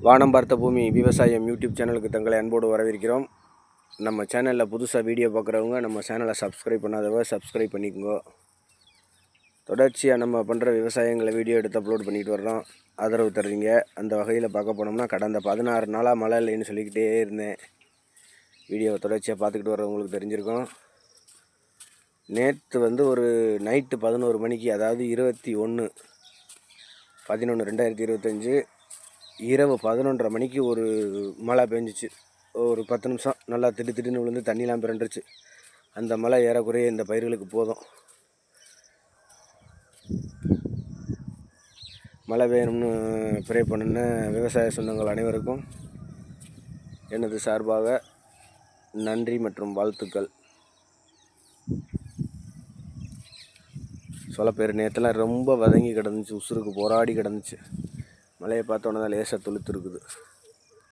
வானம் பார்த்த பூமி விவசாயம் யூடியூப் சேனலுக்கு தங்களை அன்போடு வரவேற்கிறோம். நம்ம சேனலில் புதுசாக வீடியோ பார்க்குறவங்க நம்ம சேனலை சப்ஸ்கிரைப் பண்ணாதவங்க சப்ஸ்கிரைப் பண்ணிக்கோங்க. தொடர்ச்சியாக நம்ம பண்ணுற விவசாயங்களை வீடியோ எடுத்து அப்லோட் பண்ணிட்டு வர்றோம். ஆதரவு தர்றீங்க. அந்த வகையில் பார்க்க போனோம்னா கடந்த 16 நாளாக மழை இல்லைன்னு சொல்லிக்கிட்டே இருந்தேன். வீடியோவை தொடர்ச்சியாக பார்த்துக்கிட்டு வர்றவங்களுக்கு தெரிஞ்சிருக்கும். நேற்று ஒரு நைட்டு 11 மணிக்கு, அதாவது 21/11/2025 இரவு 11:30 மணிக்கு ஒரு மழை பெஞ்சிச்சு. ஒரு 10 நிமிஷம் நல்லா திடீர்னு விழுந்து தண்ணிலாம் பிறண்டுருச்சு. அந்த மழை ஏறக்குறைய இந்த பயிர்களுக்கு போதும். மழை வேணும்னு ப்ரே பண்ணின விவசாய சொந்தங்கள் அனைவருக்கும் எனது சார்பாக நன்றி மற்றும் வாழ்த்துக்கள். சொல்ல பேர் நேற்றுலாம் ரொம்ப வதங்கி கிடந்துச்சு, உசுருக்கு போராடி கிடந்துச்சு. மழையை பார்த்தோன்னே தான் லேசாக துளுத்து இருக்குது.